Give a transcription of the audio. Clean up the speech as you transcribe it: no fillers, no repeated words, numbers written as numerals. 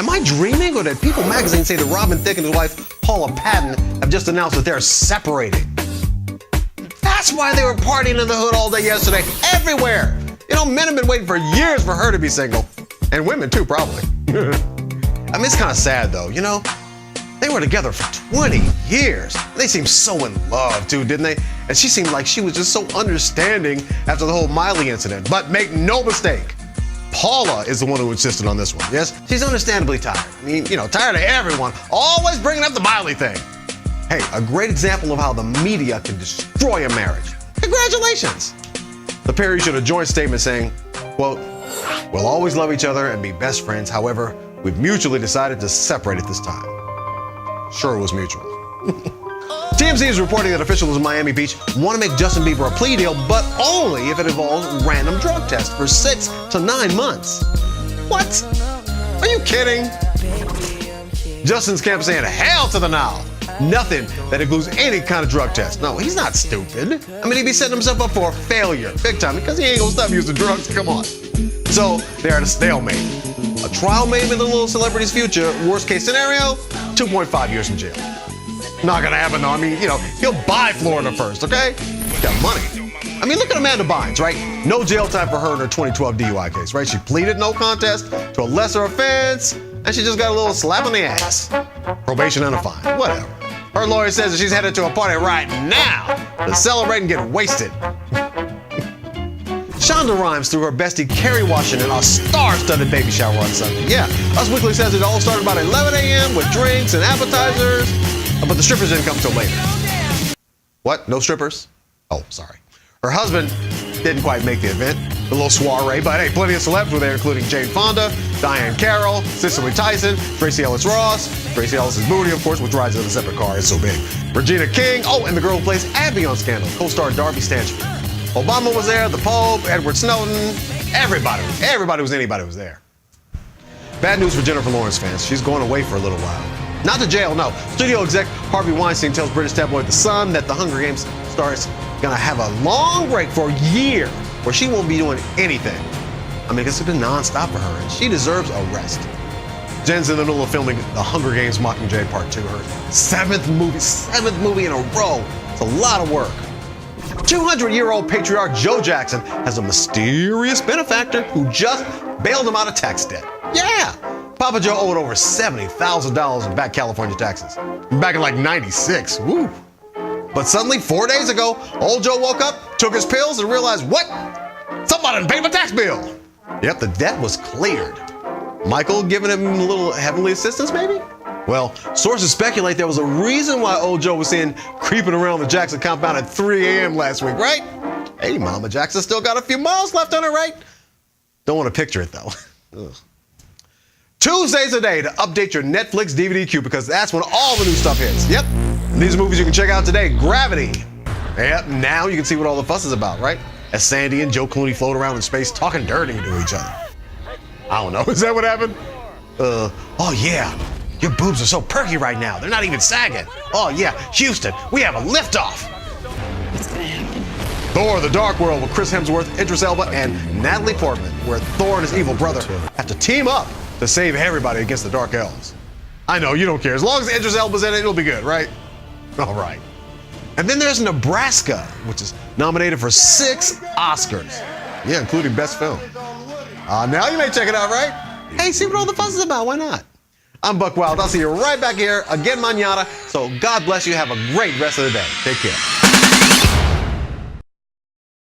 Am I dreaming, or did People magazine say that Robin Thicke and his wife, Paula Patton, have just announced that they're separating? That's why they were partying in the hood all day yesterday, everywhere. You know, men have been waiting for years for her to be single. And women too, probably. I mean, it's kind of sad though, you know? They were together for 20 years. They seemed so in love too, didn't they? And she seemed like she was just so understanding after the whole Miley incident. But make no mistake, Paula is the one who insisted on this one, yes? She's understandably tired. I mean, you know, tired of everyone always bringing up the Miley thing. Hey, a great example of how the media can destroy a marriage. Congratulations. The pair issued a joint statement saying, quote, "We'll always love each other and be best friends. However, we've mutually decided to separate at this time." Sure, it was mutual. TMZ is reporting that officials in Miami Beach want to make Justin Bieber a plea deal, but only if it involves random drug tests for 6 to 9 months. What? Are you kidding? Justin's camp saying hell to the now. Nothing that includes any kind of drug test. No, he's not stupid. I mean, he'd be setting himself up for failure, big time, because he ain't gonna stop using drugs. Come on. So they're at a stalemate. A trial maybe in the little celebrity's future. Worst case scenario, 2.5 years in jail. Not gonna happen though. I mean, you know, he'll buy Florida first, okay? Got money. I mean, look at Amanda Bynes, right? No jail time for her in her 2012 DUI case, right? She pleaded no contest to a lesser offense, and she just got a little slap on the ass. Probation and a fine, whatever. Her lawyer says that she's headed to a party right now to celebrate and get wasted. Shonda Rhimes threw her bestie Kerry Washington a star-studded baby shower on Sunday. Yeah, Us Weekly says it all started about 11 a.m. with drinks and appetizers, but the strippers didn't come till later. What? No strippers? Oh, sorry. Her husband didn't quite make the event, the little soiree, but hey, plenty of celebs were there, including Jane Fonda, Diane Carroll, Cicely Tyson, Tracy Ellis Ross, Tracy Ellis's booty, of course, which rides in a separate car, it's so big, Regina King, oh, and the girl who plays Abby on Scandal, co-star Darby Stanchfield. Obama was there, the Pope, Edward Snowden, everybody was anybody was there. Bad news for Jennifer Lawrence fans, she's going away for a little while. Not to jail, no. Studio exec Harvey Weinstein tells British tabloid The Sun that the Hunger Games star is gonna have a long break for a year where she won't be doing anything. I mean, it's been nonstop for her, and she deserves a rest. Jen's in the middle of filming The Hunger Games Mockingjay Part 2, her seventh movie in a row. It's a lot of work. 200-year-old patriarch Joe Jackson has a mysterious benefactor who just bailed him out of tax debt. Yeah, Papa Joe owed over $70,000 in back California taxes. Back in like '96, woo. But suddenly, 4 days ago, old Joe woke up, took his pills, and realized, what? Somebody didn't pay my tax bill. Yep, the debt was cleared. Michael giving him a little heavenly assistance, maybe? Well, sources speculate there was a reason why old Joe was seen creeping around the Jackson compound at 3 a.m. last week, right? Hey, Mama Jackson still got a few miles left on her, right? Don't want to picture it, though. Ugh. Tuesdays a day to update your Netflix DVD queue, because that's when all the new stuff hits. Yep. And these movies you can check out today. Gravity. Yep, now you can see what all the fuss is about, right? As Sandy and Joe Clooney float around in space talking dirty to each other. I don't know, is that what happened? Oh yeah, your boobs are so perky right now. They're not even sagging. Oh yeah, Houston, we have a liftoff. What's gonna happen? Thor: The Dark World with Chris Hemsworth, Idris Elba, and Natalie Portman, where Thor and his evil brother have to team up to save everybody against the Dark Elves. I know, you don't care. As long as Idris Elba's in it, it'll be good, right? All right. And then there's Nebraska, which is nominated for 6 Oscars. Yeah, including Best Film. Now you may check it out, right? Hey, see what all the fuss is about, why not? I'm Buck Wild. I'll see you right back here again mañana. So God bless you. Have a great rest of the day. Take care.